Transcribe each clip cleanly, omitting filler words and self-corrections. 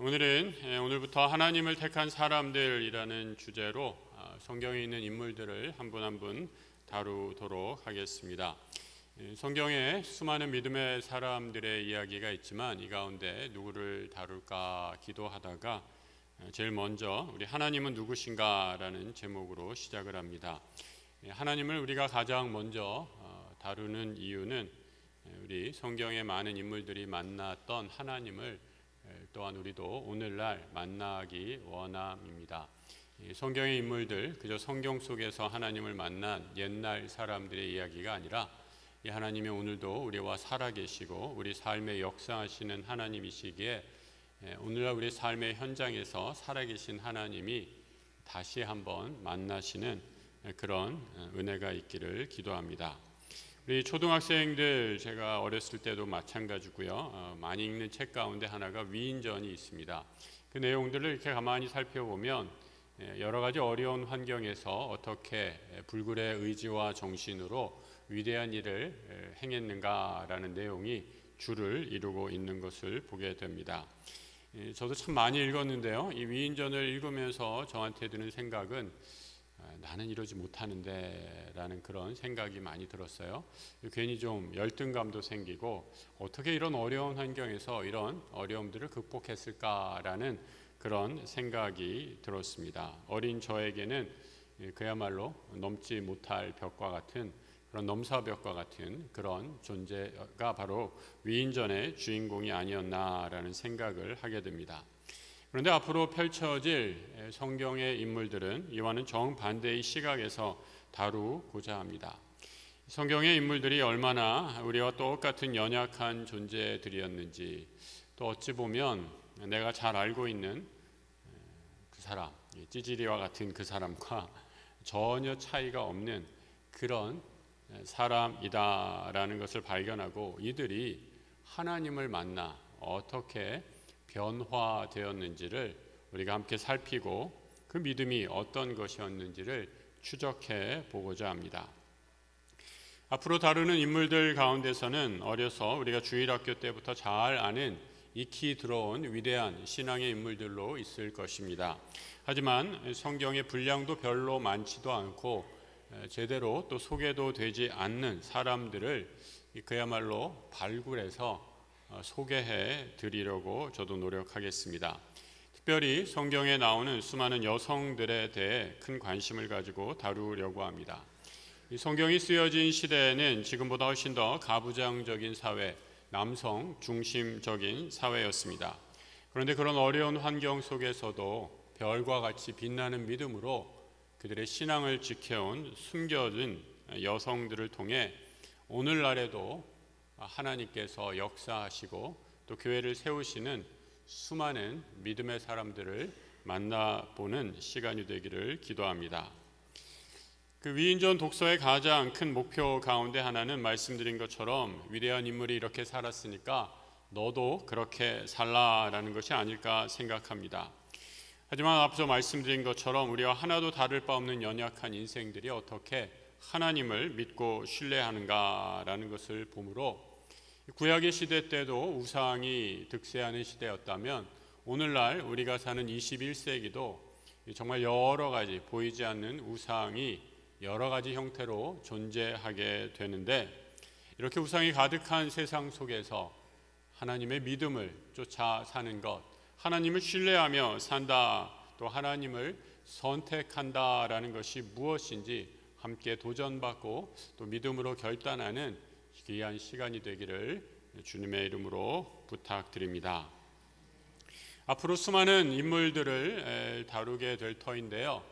오늘부터 하나님을 택한 사람들이라는 주제로 성경에 있는 인물들을 한 분 한 분 다루도록 하겠습니다. 성경에 수많은 믿음의 사람들의 이야기가 있지만 이 가운데 누구를 다룰까 기도하다가 제일 먼저 우리 하나님은 누구신가라는 제목으로 시작을 합니다. 하나님을 우리가 가장 먼저 다루는 이유는 우리 성경에 많은 인물들이 만났던 하나님을 또한 우리도 오늘날 만나기 원함입니다. 성경의 인물들, 그저 성경 속에서 하나님을 만난 옛날 사람들의 이야기가 아니라 이 하나님이 오늘도 우리와 살아계시고 우리 삶에 역사하시는 하나님이시기에 오늘날 우리 삶의 현장에서 살아계신 하나님이 다시 한번 만나시는 그런 은혜가 있기를 기도합니다. 우리 초등학생들, 제가 어렸을 때도 마찬가지고요. 많이 읽는 책 가운데 하나가 위인전이 있습니다. 그 내용들을 이렇게 가만히 살펴보면 여러 가지 어려운 환경에서 어떻게 불굴의 의지와 정신으로 위대한 일을 행했는가라는 내용이 줄을 이루고 있는 것을 보게 됩니다. 저도 참 많이 읽었는데요. 이 위인전을 읽으면서 저한테 드는 생각은 나는 이러지 못하는데 라는 그런 생각이 많이 들었어요. 괜히 좀 열등감도 생기고 어떻게 이런 어려운 환경에서 이런 어려움들을 극복했을까라는 그런 생각이 들었습니다. 어린 저에게는 그야말로 넘지 못할 벽과 같은 그런 넘사벽과 같은 그런 존재가 바로 위인전의 주인공이 아니었나라는 생각을 하게 됩니다. 그런데 앞으로 펼쳐질 성경의 인물들은 이와는 정반대의 시각에서 다루고자 합니다. 성경의 인물들이 얼마나 우리와 똑같은 연약한 존재들이었는지, 또 어찌 보면 내가 잘 알고 있는 그 사람, 찌질이와 같은 그 사람과 전혀 차이가 없는 그런 사람이다라는 것을 발견하고 이들이 하나님을 만나 어떻게 변화되었는지를 우리가 함께 살피고 그 믿음이 어떤 것이었는지를 추적해 보고자 합니다. 앞으로 다루는 인물들 가운데서는 어려서 우리가 주일학교 때부터 잘 아는 익히 들어온 위대한 신앙의 인물들로 있을 것입니다. 하지만 성경의 분량도 별로 많지도 않고 제대로 또 소개도 되지 않는 사람들을 그야말로 발굴해서 소개해 드리려고 저도 노력하겠습니다. 특별히 성경에 나오는 수많은 여성들에 대해 큰 관심을 가지고 다루려고 합니다. 이 성경이 쓰여진 시대에는 지금보다 훨씬 더 가부장적인 사회, 남성 중심적인 사회였습니다. 그런데 그런 어려운 환경 속에서도 별과 같이 빛나는 믿음으로 그들의 신앙을 지켜온 숨겨진 여성들을 통해 오늘날에도 하나님께서 역사하시고 또 교회를 세우시는 수많은 믿음의 사람들을 만나보는 시간이 되기를 기도합니다. 그 위인전 독서의 가장 큰 목표 가운데 하나는 말씀드린 것처럼 위대한 인물이 이렇게 살았으니까 너도 그렇게 살라라는 것이 아닐까 생각합니다. 하지만 앞서 말씀드린 것처럼 우리와 하나도 다를 바 없는 연약한 인생들이 어떻게 하나님을 믿고 신뢰하는가라는 것을 보므로 구약의 시대 때도 우상이 득세하는 시대였다면 오늘날 우리가 사는 21세기도 정말 여러 가지 보이지 않는 우상이 여러 가지 형태로 존재하게 되는데 이렇게 우상이 가득한 세상 속에서 하나님의 믿음을 쫓아 사는 것, 하나님을 신뢰하며 산다, 또 하나님을 선택한다라는 것이 무엇인지 함께 도전받고 또 믿음으로 결단하는 귀한 시간이 되기를 주님의 이름으로 부탁드립니다. 앞으로 수많은 인물들을 다루게 될 터인데요.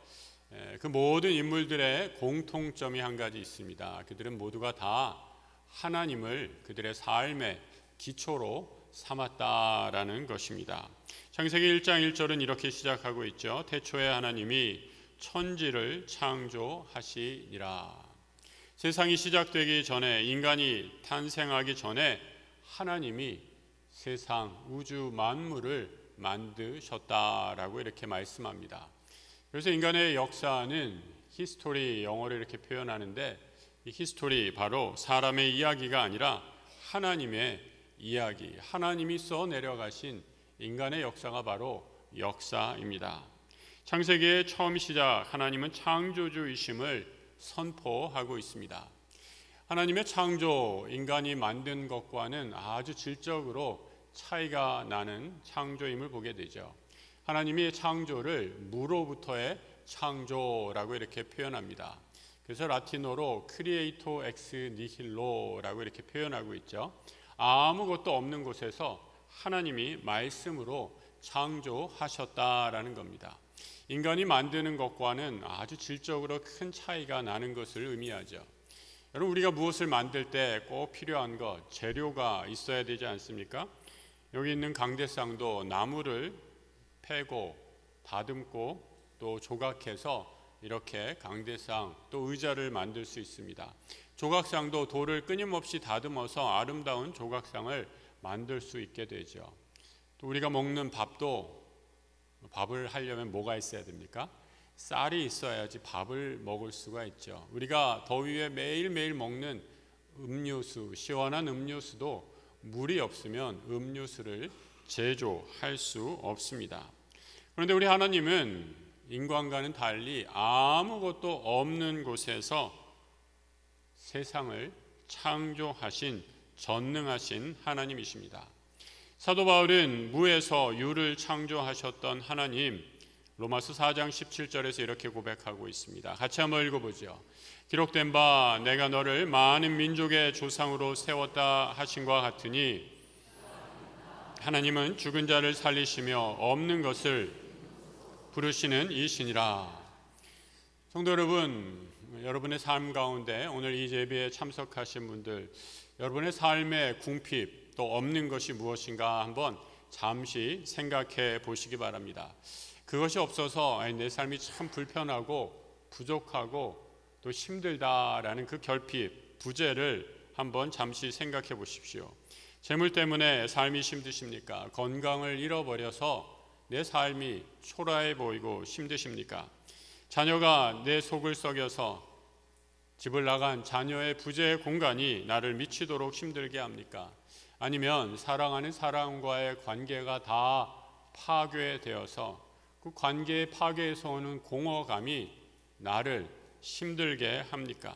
그 모든 인물들의 공통점이 한 가지 있습니다. 그들은 모두가 다 하나님을 그들의 삶의 기초로 삼았다라는 것입니다. 창세기 1장 1절은 이렇게 시작하고 있죠. 태초에 하나님이 천지를 창조하시니라. 세상이 시작되기 전에, 인간이 탄생하기 전에 하나님이 세상, 우주 만물을 만드셨다라고 이렇게 말씀합니다. 그래서 인간의 역사는 히스토리, 영어로 이렇게 표현하는데 이 히스토리, 바로 사람의 이야기가 아니라 하나님의 이야기, 하나님이 써 내려가신 인간의 역사가 바로 역사입니다. 창세기의 처음 시작, 하나님은 창조주이심을 선포하고 있습니다. 하나님의 창조, 인간이 만든 것과는 아주 질적으로 차이가 나는 창조임을 보게 되죠. 하나님이 창조를 무로부터의 창조라고 이렇게 표현합니다. 그래서 라틴어로 크리에이토 엑스 니힐로라고 이렇게 표현하고 있죠. 아무것도 없는 곳에서 하나님이 말씀으로 창조하셨다라는 겁니다. 인간이 만드는 것과는 아주 질적으로 큰 차이가 나는 것을 의미하죠. 여러분, 우리가 무엇을 만들 때 꼭 필요한 것, 재료가 있어야 되지 않습니까? 여기 있는 강대상도 나무를 패고 다듬고 또 조각해서 이렇게 강대상 또 의자를 만들 수 있습니다. 조각상도 돌을 끊임없이 다듬어서 아름다운 조각상을 만들 수 있게 되죠. 또 우리가 먹는 밥도, 밥을 하려면 뭐가 있어야 됩니까? 쌀이 있어야지 밥을 먹을 수가 있죠. 우리가 더위에 매일매일 먹는 음료수, 시원한 음료수도 물이 없으면 음료수를 제조할 수 없습니다. 그런데 우리 하나님은 인간과는 달리 아무것도 없는 곳에서 세상을 창조하신 전능하신 하나님이십니다. 사도 바울은 무에서 유를 창조하셨던 하나님, 로마서 4장 17절에서 이렇게 고백하고 있습니다. 같이 한번 읽어보죠. 기록된 바 내가 너를 많은 민족의 조상으로 세웠다 하신과 같으니 하나님은 죽은 자를 살리시며 없는 것을 부르시는 이시니라. 성도 여러분, 여러분의 삶 가운데 오늘 이 예배에 참석하신 분들, 여러분의 삶의 궁핍 또 없는 것이 무엇인가 한번 잠시 생각해 보시기 바랍니다. 그것이 없어서 내 삶이 참 불편하고 부족하고 또 힘들다라는 그 결핍, 부재를 한번 잠시 생각해 보십시오. 재물 때문에 삶이 힘드십니까? 건강을 잃어버려서 내 삶이 초라해 보이고 힘드십니까? 자녀가 내 속을 썩여서 집을 나간 자녀의 부재의 공간이 나를 미치도록 힘들게 합니까? 아니면 사랑하는 사람과의 관계가 다 파괴되어서 그 관계의 파괴에서 오는 공허감이 나를 힘들게 합니까?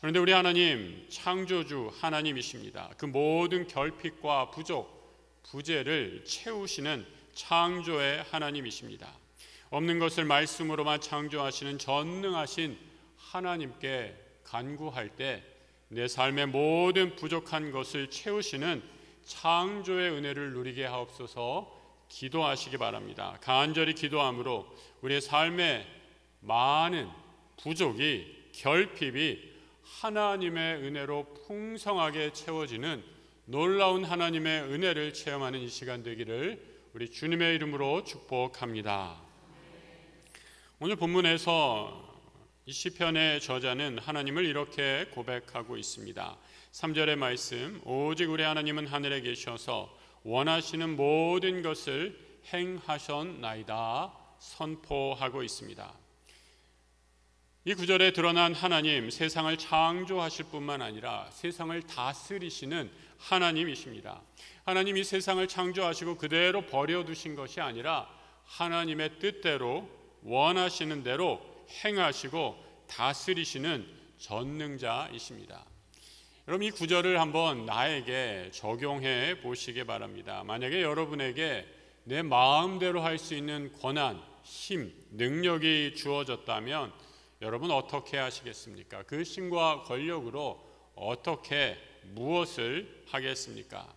그런데 우리 하나님 창조주 하나님이십니다. 그 모든 결핍과 부족, 부재를 채우시는 창조의 하나님이십니다. 없는 것을 말씀으로만 창조하시는 전능하신 하나님께 간구할 때 내 삶의 모든 부족한 것을 채우시는 창조의 은혜를 누리게 하옵소서 기도하시기 바랍니다. 간절히 기도함으로 우리의 삶의 많은 부족이, 결핍이 하나님의 은혜로 풍성하게 채워지는 놀라운 하나님의 은혜를 체험하는 이 시간 되기를 우리 주님의 이름으로 축복합니다. 오늘 본문에서 이 시편의 저자는 하나님을 이렇게 고백하고 있습니다. 3절의 말씀, 오직 우리 하나님은 하늘에 계셔서 원하시는 모든 것을 행하셨나이다 선포하고 있습니다. 이 구절에 드러난 하나님, 세상을 창조하실 뿐만 아니라 세상을 다스리시는 하나님이십니다. 하나님이 세상을 창조하시고 그대로 버려두신 것이 아니라 하나님의 뜻대로 원하시는 대로 행하시고 다스리시는 전능자이십니다. 여러분, 이 구절을 한번 나에게 적용해 보시기 바랍니다. 만약에 여러분에게 내 마음대로 할 수 있는 권한, 힘, 능력이 주어졌다면 여러분 어떻게 하시겠습니까? 그 힘과 권력으로 어떻게 무엇을 하겠습니까?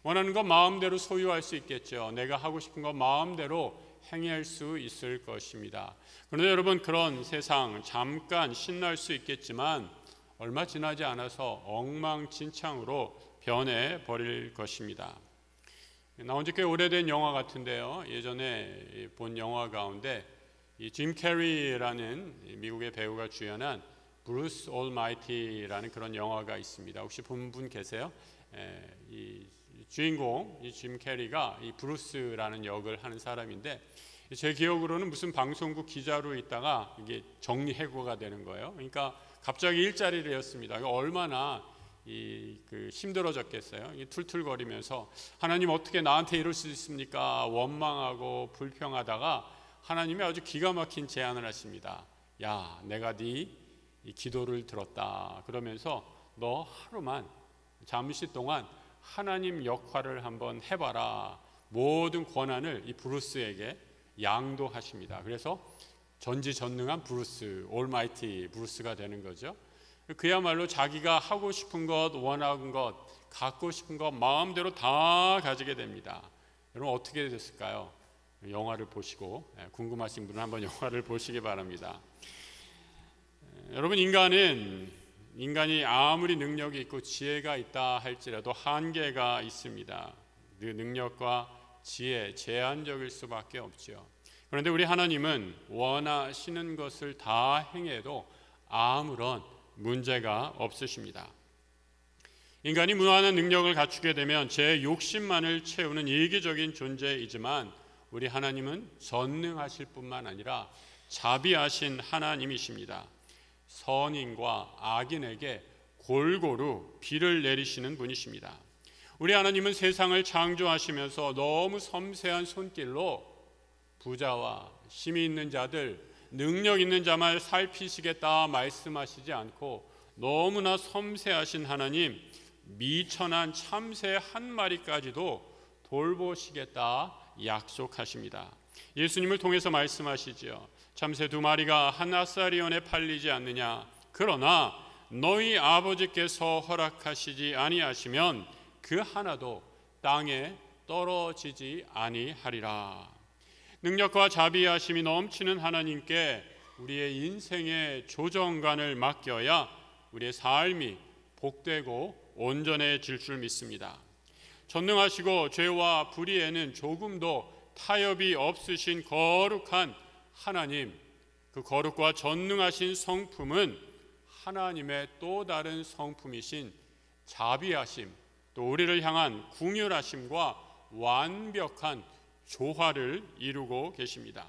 원하는 것 마음대로 소유할 수 있겠죠. 내가 하고 싶은 것 마음대로 행할 수 있을 것입니다. 그런데 여러분, 그런 세상 잠깐 신날 수 있겠지만 얼마 지나지 않아서 엉망진창으로 변해버릴 것입니다. 나온 지 꽤 오래된 영화 같은데요, 예전에 본 영화 가운데 이 짐 캐리라는 미국의 배우가 주연한 브루스 올마이티라는 그런 영화가 있습니다. 혹시 본 분 계세요? 이 주인공 이 짐 캐리가 이 브루스라는 역을 하는 사람인데, 제 기억으로는 무슨 방송국 기자로 있다가 이게 정리해고가 되는 거예요. 그러니까 갑자기 일자리를 했습니다. 얼마나 힘들어졌겠어요. 툴툴거리면서 하나님 어떻게 나한테 이럴 수 있습니까? 원망하고 불평하다가 하나님이 아주 기가 막힌 제안을 하십니다. 야, 내가 네 이 기도를 들었다. 그러면서 너 하루만 잠시 동안 하나님 역할을 한번 해봐라. 모든 권한을 이 브루스에게 양도하십니다. 그래서 전지전능한 브루스, 올마이티 브루스가 되는 거죠. 그야말로 자기가 하고 싶은 것, 원하는 것, 갖고 싶은 것 마음대로 다 가지게 됩니다. 여러분 어떻게 됐을까요? 영화를 보시고 궁금하신 분은 한번 영화를 보시기 바랍니다. 여러분 인간이 아무리 능력이 있고 지혜가 있다 할지라도 한계가 있습니다. 그 능력과 지혜 제한적일 수밖에 없죠. 그런데 우리 하나님은 원하시는 것을 다 행해도 아무런 문제가 없으십니다. 인간이 무한한 능력을 갖추게 되면 제 욕심만을 채우는 이기적인 존재이지만 우리 하나님은 전능하실 뿐만 아니라 자비하신 하나님이십니다. 선인과 악인에게 골고루 비를 내리시는 분이십니다. 우리 하나님은 세상을 창조하시면서 너무 섬세한 손길로 부자와 힘이 있는 자들, 능력 있는 자만 살피시겠다 말씀하시지 않고 너무나 섬세하신 하나님, 미천한 참새 한 마리까지도 돌보시겠다 약속하십니다. 예수님을 통해서 말씀하시지요. 참새 2마리가 한 아사리온에 팔리지 않느냐. 그러나 너희 아버지께서 허락하시지 아니하시면 그 하나도 땅에 떨어지지 아니하리라. 능력과 자비하심이 넘치는 하나님께 우리의 인생의 조정관을 맡겨야 우리의 삶이 복되고 온전해질 줄 믿습니다. 전능하시고 죄와 불의에는 조금도 타협이 없으신 거룩한 하나님, 그 거룩과 전능하신 성품은 하나님의 또 다른 성품이신 자비하심, 또 우리를 향한 긍휼하심과 완벽한 조화를 이루고 계십니다.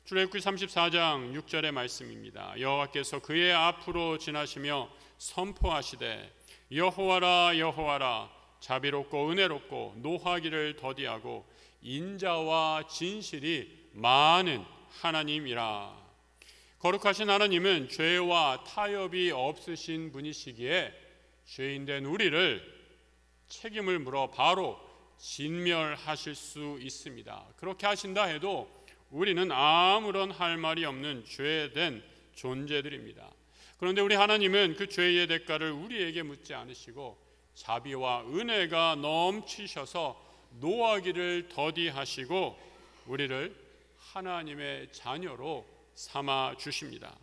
출애굽기 34장 6절의 말씀입니다. 여호와께서 그의 앞으로 지나시며 선포하시되 여호와라 여호와라 자비롭고 은혜롭고 노하기를 더디하고 인자와 진실이 많은 하나님이라. 거룩하신 하나님은 죄와 타협이 없으신 분이시기에 죄인된 우리를 책임을 물어 바로 진멸하실 수 있습니다. 그렇게 하신다 해도 우리는 아무런 할 말이 없는 죄된 존재들입니다. 그런데 우리 하나님은 그 죄의 대가를 우리에게 묻지 않으시고 자비와 은혜가 넘치셔서 노하기를 더디하시고 우리를 하나님의 자녀로 삼아 주십니다.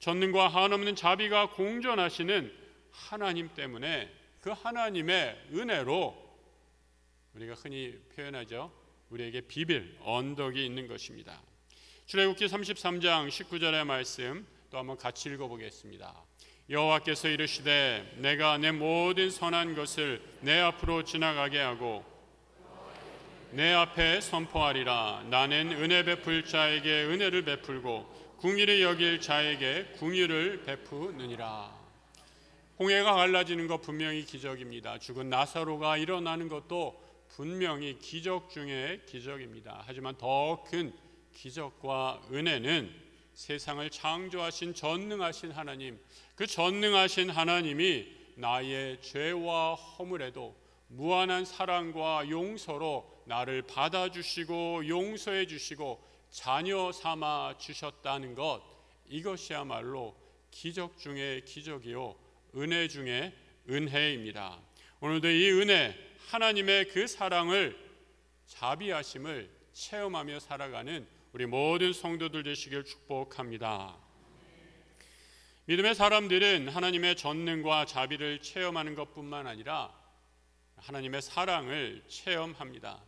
전능과 한없는 자비가 공존하시는 하나님 때문에 그 하나님의 은혜로 우리가 흔히 표현하죠. 우리에게 비빌 언덕이 있는 것입니다. 출애굽기 33장 19절의 말씀 또 한번 같이 읽어보겠습니다. 여호와께서 이르시되 내가 내 모든 선한 것을 내 앞으로 지나가게 하고 내 앞에 선포하리라. 나는 은혜 베풀 자에게 은혜를 베풀고 긍휼히 여길 자에게 긍휼을 베푸느니라. 홍해가 갈라지는 것 분명히 기적입니다. 죽은 나사로가 일어나는 것도 분명히 기적 중에 기적입니다. 하지만 더 큰 기적과 은혜는 세상을 창조하신 전능하신 하나님, 그 전능하신 하나님이 나의 죄와 허물에도 무한한 사랑과 용서로 나를 받아주시고 용서해 주시고 자녀 삼아 주셨다는 것, 이것이야말로 기적 중에 기적이요 은혜 중에 은혜입니다. 오늘도 이 은혜, 하나님의 그 사랑을, 자비하심을 체험하며 살아가는 우리 모든 성도들 되시길 축복합니다. 믿음의 사람들은 하나님의 전능과 자비를 체험하는 것뿐만 아니라 하나님의 사랑을 체험합니다.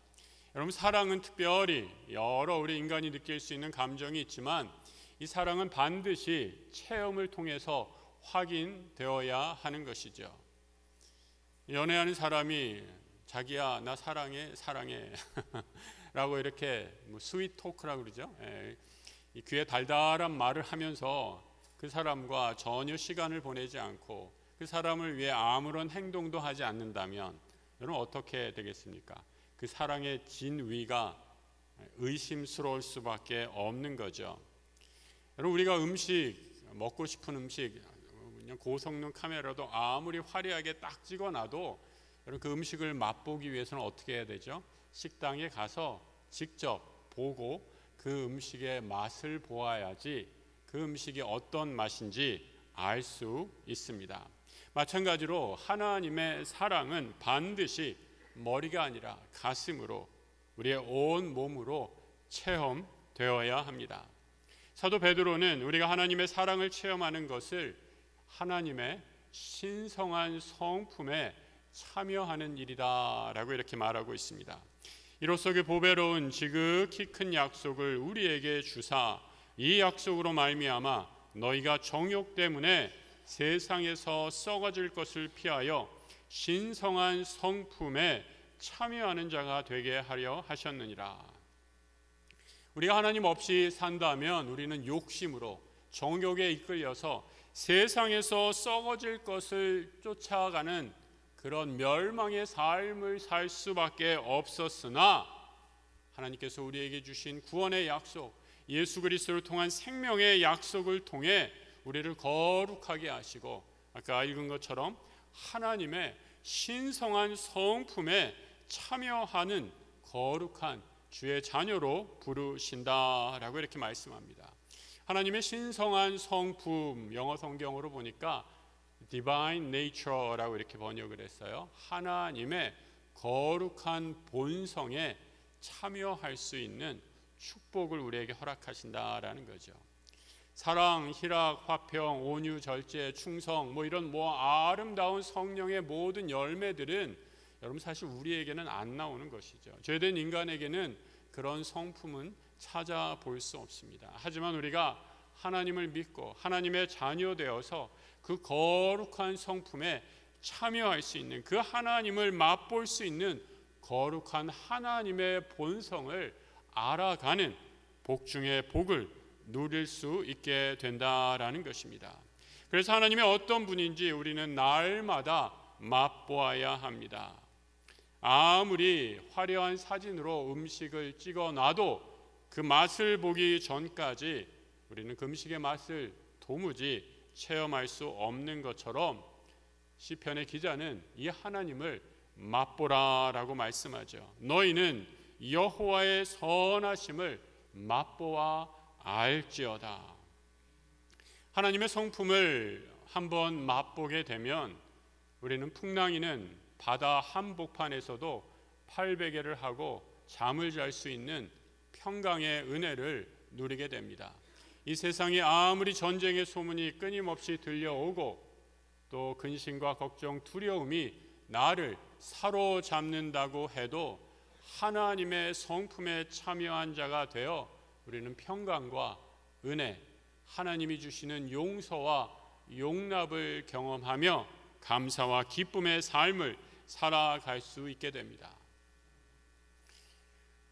여러분, 사랑은 특별히 여러 우리 인간이 느낄 수 있는 감정이 있지만 이 사랑은 반드시 체험을 통해서 확인되어야 하는 것이죠. 연애하는 사람이 자기야 나 사랑해 사랑해 라고 이렇게 스윗 토크라고 그러죠. 귀에 달달한 말을 하면서 그 사람과 전혀 시간을 보내지 않고 그 사람을 위해 아무런 행동도 하지 않는다면 여러분 어떻게 되겠습니까? 그 사랑의 진위가 의심스러울 수밖에 없는 거죠. 여러분 우리가 먹고 싶은 음식 그냥 고성능 카메라도 아무리 화려하게 딱 찍어놔도 여러분 그 음식을 맛보기 위해서는 어떻게 해야 되죠? 식당에 가서 직접 보고 그 음식의 맛을 보아야지 그 음식이 어떤 맛인지 알 수 있습니다. 마찬가지로 하나님의 사랑은 반드시 머리가 아니라 가슴으로 우리의 온 몸으로 체험되어야 합니다. 사도 베드로는 우리가 하나님의 사랑을 체험하는 것을 하나님의 신성한 성품에 참여하는 일이다 라고 이렇게 말하고 있습니다. 이로써 그 보배로운 지극히 큰 약속을 우리에게 주사 이 약속으로 말미암아 너희가 정욕 때문에 세상에서 썩어질 것을 피하여 신성한 성품에 참여하는 자가 되게 하려 하셨느니라. 우리가 하나님 없이 산다면 우리는 욕심으로 정욕에 이끌려서 세상에서 썩어질 것을 쫓아가는 그런 멸망의 삶을 살 수밖에 없었으나 하나님께서 우리에게 주신 구원의 약속, 예수 그리스도를 통한 생명의 약속을 통해 우리를 거룩하게 하시고 아까 읽은 것처럼 하나님의 신성한 성품에 참여하는 거룩한 주의 자녀로 부르신다라고 이렇게 말씀합니다. 하나님의 신성한 성품, 영어 성경으로 보니까 Divine Nature라고 이렇게 번역을 했어요. 하나님의 거룩한 본성에 참여할 수 있는 축복을 우리에게 허락하신다라는 거죠. 사랑, 희락, 화평, 온유, 절제, 충성 이런 아름다운 성령의 모든 열매들은 여러분 사실 우리에게는 안 나오는 것이죠. 죄된 인간에게는 그런 성품은 찾아볼 수 없습니다. 하지만 우리가 하나님을 믿고 하나님의 자녀 되어서 그 거룩한 성품에 참여할 수 있는, 그 하나님을 맛볼 수 있는 거룩한 하나님의 본성을 알아가는 복 중에 복을 누릴 수 있게 된다라는 것입니다. 그래서 하나님의 어떤 분인지 우리는 날마다 맛보아야 합니다. 아무리 화려한 사진으로 음식을 찍어놔도 그 맛을 보기 전까지 우리는 그 음식의 맛을 도무지 체험할 수 없는 것처럼 시편의 기자는 이 하나님을 맛보라라고 말씀하죠. 너희는 여호와의 선하심을 맛보아 알지어다. 하나님의 성품을 한번 맛보게 되면 우리는 풍랑이는 바다 한복판에서도 800예를 하고 잠을 잘 수 있는 평강의 은혜를 누리게 됩니다. 이 세상에 아무리 전쟁의 소문이 끊임없이 들려오고 또 근심과 걱정, 두려움이 나를 사로잡는다고 해도 하나님의 성품에 참여한 자가 되어 우리는 평강과 은혜, 하나님이 주시는 용서와 용납을 경험하며 감사와 기쁨의 삶을 살아갈 수 있게 됩니다.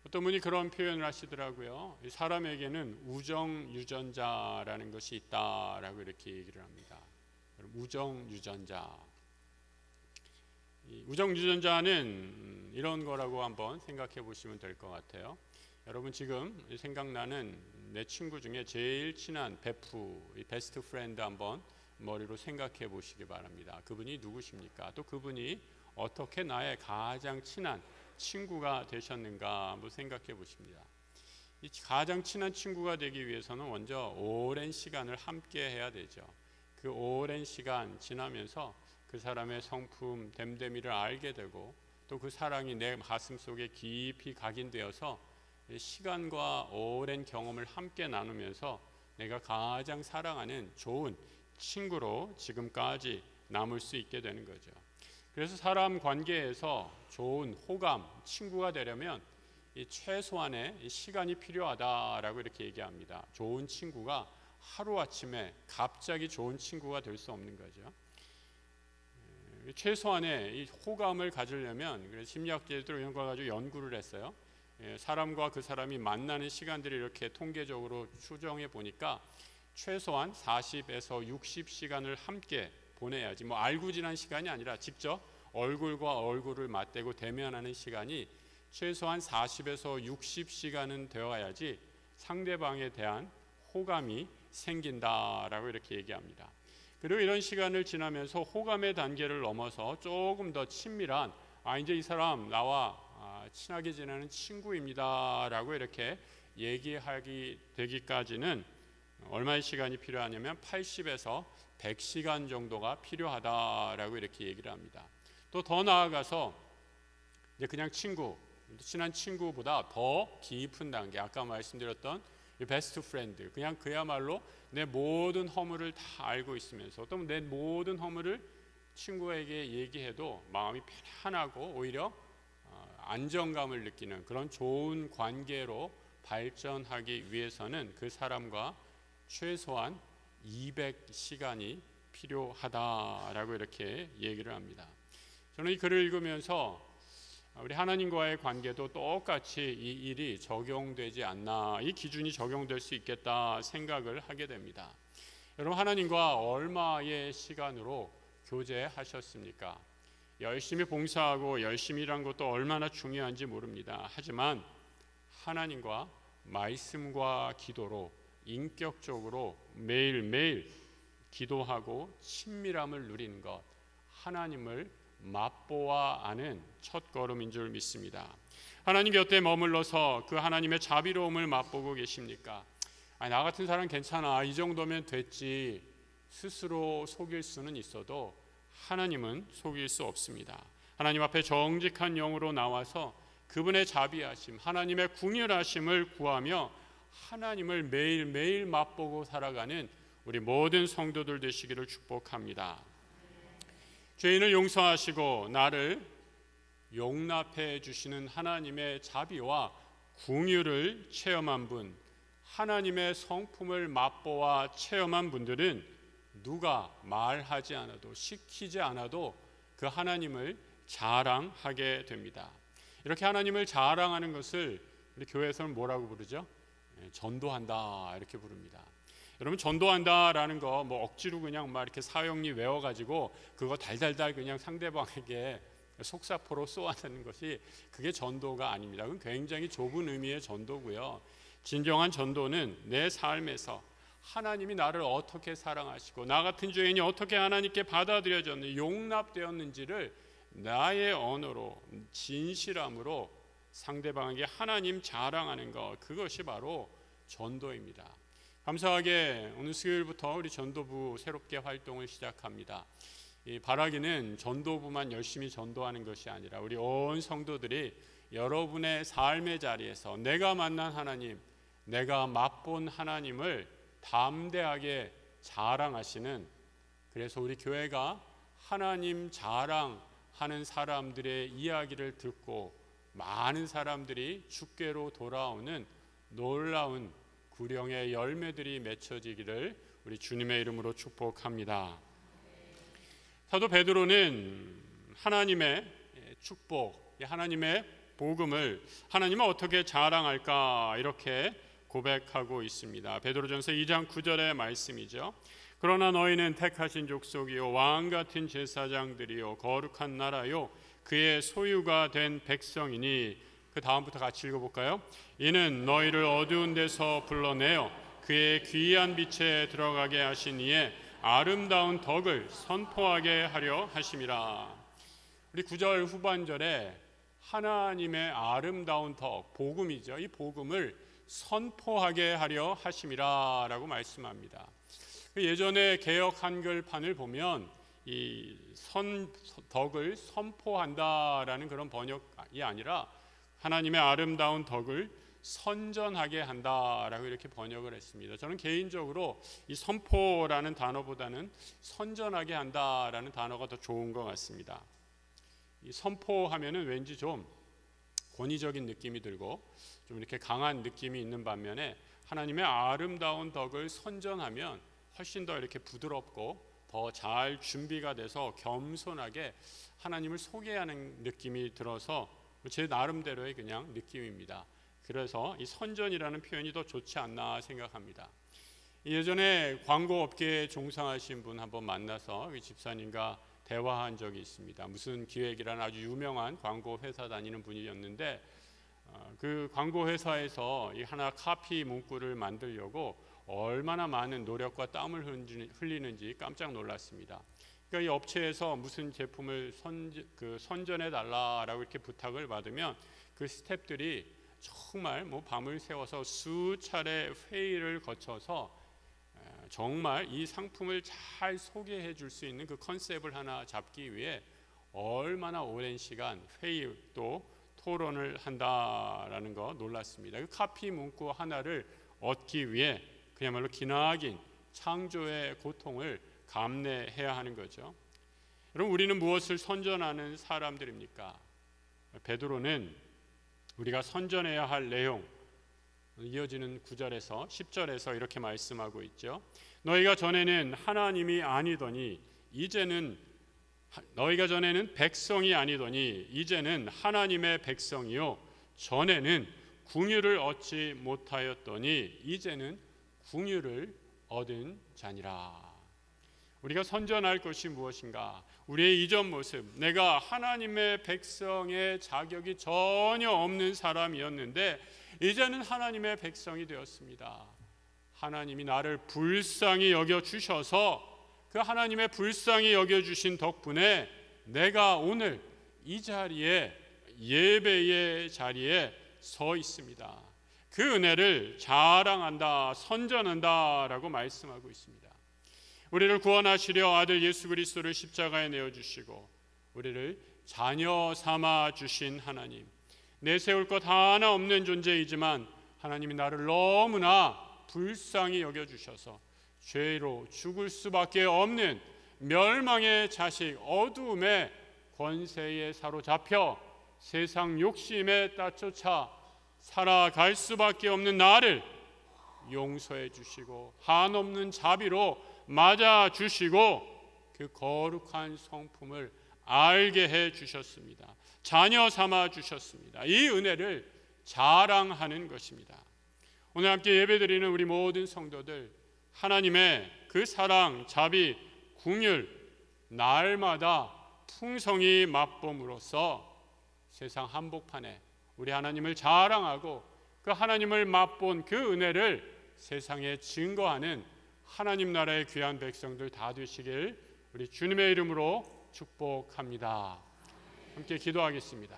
어떤 분이 그런 표현을 하시더라고요. 사람에게는 우정유전자라는 것이 있다라고 이렇게 얘기를 합니다. 우정유전자. 우정유전자는 이런 거라고 한번 생각해 보시면 될 것 같아요. 여러분 지금 생각나는 내 친구 중에 제일 친한 베프, 베스트 프렌드 한번 머리로 생각해 보시기 바랍니다. 그분이 누구십니까? 또 그분이 어떻게 나의 가장 친한 친구가 되셨는가 한번 생각해 보십니다. 이 가장 친한 친구가 되기 위해서는 먼저 오랜 시간을 함께 해야 되죠. 그 오랜 시간 지나면서 그 사람의 성품, 됨됨이를 알게 되고 또 그 사랑이 내 가슴 속에 깊이 각인되어서 시간과 오랜 경험을 함께 나누면서 내가 가장 사랑하는 좋은 친구로 지금까지 남을 수 있게 되는 거죠. 그래서 사람 관계에서 좋은 호감, 친구가 되려면 이 최소한의 시간이 필요하다라고 이렇게 얘기합니다. 좋은 친구가 하루아침에 갑자기 좋은 친구가 될 수 없는 거죠. 최소한의 이 호감을 가지려면 그래서 심리학자들이 이런 걸 가지고 연구를 했어요. 사람과 그 사람이 만나는 시간들을 이렇게 통계적으로 추정해 보니까 최소한 40에서 60시간을 함께 보내야지. 뭐 알고 지난 시간이 아니라 직접 얼굴과 얼굴을 맞대고 대면하는 시간이 최소한 40에서 60시간은 되어야지 상대방에 대한 호감이 생긴다라고 이렇게 얘기합니다. 그리고 이런 시간을 지나면서 호감의 단계를 넘어서 조금 더 친밀한 이제 이 사람 나와 친하게 지내는 친구입니다라고 이렇게 얘기하기 되기까지는 얼마의 시간이 필요하냐면 80에서 100시간 정도가 필요하다라고 이렇게 얘기를 합니다. 또 더 나아가서 이제 그냥 친구, 친한 친구보다 더 깊은 단계, 아까 말씀드렸던 베스트 프렌드, 그냥 그야말로 내 모든 허물을 다 알고 있으면서 또 내 모든 허물을 친구에게 얘기해도 마음이 편안하고 오히려 안정감을 느끼는 그런 좋은 관계로 발전하기 위해서는 그 사람과 최소한 200시간이 필요하다라고 이렇게 얘기를 합니다. 저는 이 글을 읽으면서 우리 하나님과의 관계도 똑같이 이 일이 적용되지 않나, 이 기준이 적용될 수 있겠다 생각을 하게 됩니다. 여러분, 하나님과 얼마의 시간으로 교제하셨습니까? 열심히 봉사하고 열심히 일한 것도 얼마나 중요한지 모릅니다. 하지만 하나님과 말씀과 기도로 인격적으로 매일매일 기도하고 친밀함을 누리는 것, 하나님을 맛보아 아는 첫걸음인 줄 믿습니다. 하나님 곁에 머물러서 그 하나님의 자비로움을 맛보고 계십니까? 나 같은 사람 괜찮아, 이 정도면 됐지, 스스로 속일 수는 있어도 하나님은 속일 수 없습니다. 하나님 앞에 정직한 영으로 나와서 그분의 자비하심, 하나님의 궁휼하심을 구하며 하나님을 매일매일 맛보고 살아가는 우리 모든 성도들 되시기를 축복합니다. 죄인을 용서하시고 나를 용납해 주시는 하나님의 자비와 궁휼을 체험한 분, 하나님의 성품을 맛보아 체험한 분들은 누가 말하지 않아도, 시키지 않아도 그 하나님을 자랑하게 됩니다. 이렇게 하나님을 자랑하는 것을 우리 교회에서는 뭐라고 부르죠? 전도한다 이렇게 부릅니다. 여러분, 전도한다라는 거 뭐 억지로 그냥 막 이렇게 사형리 외워가지고 그거 달달달 그냥 상대방에게 속사포로 쏘아내는 것이 그게 전도가 아닙니다. 그건 굉장히 좁은 의미의 전도고요. 진정한 전도는 내 삶에서 하나님이 나를 어떻게 사랑하시고 나 같은 죄인이 어떻게 하나님께 받아들여졌는지, 용납되었는지를 나의 언어로 진실함으로 상대방에게 하나님 자랑하는 것, 그것이 바로 전도입니다. 감사하게 오늘 수요일부터 우리 전도부 새롭게 활동을 시작합니다. 이 바라기는 전도부만 열심히 전도하는 것이 아니라 우리 온 성도들이 여러분의 삶의 자리에서 내가 만난 하나님, 내가 맛본 하나님을 담대하게 자랑하시는, 그래서 우리 교회가 하나님 자랑하는 사람들의 이야기를 듣고 많은 사람들이 주께로 돌아오는 놀라운 구령의 열매들이 맺혀지기를 우리 주님의 이름으로 축복합니다. 사도 베드로는 하나님의 축복, 하나님의 복음을 하나님은 어떻게 자랑할까 이렇게 고백하고 있습니다. 베드로전서 2장 9절의 말씀이죠. 그러나 너희는 택하신 족속이요 왕같은 제사장들이요 거룩한 나라요 그의 소유가 된 백성이니, 그 다음부터 같이 읽어볼까요? 이는 너희를 어두운 데서 불러내어 그의 귀한 빛에 들어가게 하신 이의 아름다운 덕을 선포하게 하려 하심이라. 우리 9절 후반절에 하나님의 아름다운 덕, 복음이죠. 이 복음을 선포하게 하려 하심이라 라고 말씀합니다. 예전에 개역 한글판을 보면 이 덕을 선포한다라는 그런 번역이 아니라 하나님의 아름다운 덕을 선전하게 한다라고 이렇게 번역을 했습니다. 저는 개인적으로 이 선포라는 단어보다는 선전하게 한다라는 단어가 더 좋은 것 같습니다. 이 선포하면은 왠지 좀 권위적인 느낌이 들고 좀 이렇게 강한 느낌이 있는 반면에 하나님의 아름다운 덕을 선전하면 훨씬 더 이렇게 부드럽고 더 잘 준비가 돼서 겸손하게 하나님을 소개하는 느낌이 들어서 제 나름대로의 그냥 느낌입니다. 그래서 이 선전이라는 표현이 더 좋지 않나 생각합니다. 예전에 광고 업계에 종사하신 분 한번 만나서 그 집사님과 대화한 적이 있습니다. 무슨 기획이라는 아주 유명한 광고 회사 다니는 분이었는데 그 광고 회사에서 이 하나 카피 문구를 만들려고 얼마나 많은 노력과 땀을 흘리는지 깜짝 놀랐습니다. 그러니까 이 업체에서 무슨 제품을 선전해 달라라고 이렇게 부탁을 받으면 그 스태프들이 정말 밤을 새워서 수차례 회의를 거쳐서 정말 이 상품을 잘 소개해 줄 수 있는 그 컨셉을 하나 잡기 위해 얼마나 오랜 시간 회의 또 토론을 한다라는 거 놀랐습니다. 그 카피 문구 하나를 얻기 위해 그야말로 기나긴 창조의 고통을 감내해야 하는 거죠. 여러분, 우리는 무엇을 선전하는 사람들입니까? 베드로는 우리가 선전해야 할 내용, 이어지는 9절에서 10절에서 이렇게 말씀하고 있죠. 너희가 전에는 하나님이 아니더니 이제는 너희가 전에는 백성이 아니더니 이제는 하나님의 백성이요 전에는 궁유를 얻지 못하였더니 이제는 궁유를 얻은 자니라. 우리가 선전할 것이 무엇인가? 우리의 이전 모습, 내가 하나님의 백성의 자격이 전혀 없는 사람이었는데 이제는 하나님의 백성이 되었습니다. 하나님이 나를 불쌍히 여겨주셔서 그 하나님의 불쌍히 여겨주신 덕분에 내가 오늘 이 자리에, 예배의 자리에 서 있습니다. 그 은혜를 자랑한다, 선전한다 라고 말씀하고 있습니다. 우리를 구원하시려 아들 예수 그리스도를 십자가에 내어주시고 우리를 자녀 삼아 주신 하나님, 내세울 것 하나 없는 존재이지만 하나님이 나를 너무나 불쌍히 여겨주셔서 죄로 죽을 수밖에 없는 멸망의 자식, 어두움의 권세에 사로잡혀 세상 욕심에 따쫓아 살아갈 수밖에 없는 나를 용서해 주시고 한없는 자비로 맞아 주시고 그 거룩한 성품을 알게 해 주셨습니다. 자녀 삼아 주셨습니다. 이 은혜를 자랑하는 것입니다. 오늘 함께 예배드리는 우리 모든 성도들, 하나님의 그 사랑, 자비, 긍휼 날마다 풍성히 맛봄으로써 세상 한복판에 우리 하나님을 자랑하고 그 하나님을 맛본 그 은혜를 세상에 증거하는 하나님 나라의 귀한 백성들 다 되시길 우리 주님의 이름으로 축복합니다. 함께 기도하겠습니다.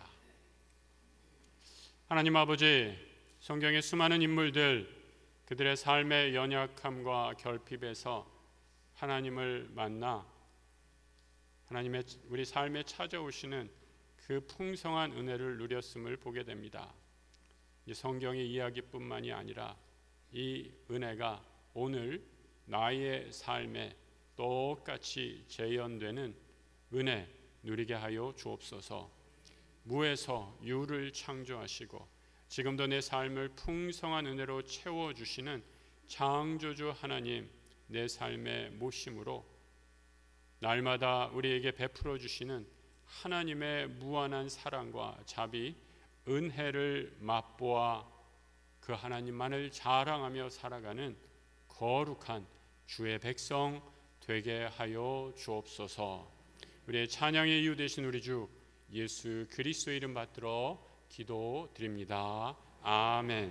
하나님 아버지, 성경의 수많은 인물들, 그들의 삶의 연약함과 결핍에서 하나님을 만나 하나님의 우리 삶에 찾아오시는 그 풍성한 은혜를 누렸음을 보게 됩니다. 이 성경의 이야기뿐만이 아니라 이 은혜가 오늘 나의 삶에 똑같이 재현되는 은혜 누리게 하여 주옵소서. 무에서 유를 창조하시고 지금도 내 삶을 풍성한 은혜로 채워주시는 창조주 하나님, 내 삶의 모심으로 날마다 우리에게 베풀어 주시는 하나님의 무한한 사랑과 자비, 은혜를 맛보아 그 하나님만을 자랑하며 살아가는 거룩한 주의 백성 되게 하여 주옵소서. 우리의 찬양의 이유 되신 우리 주 예수 그리스도 이름 받들어 기도드립니다. 아멘.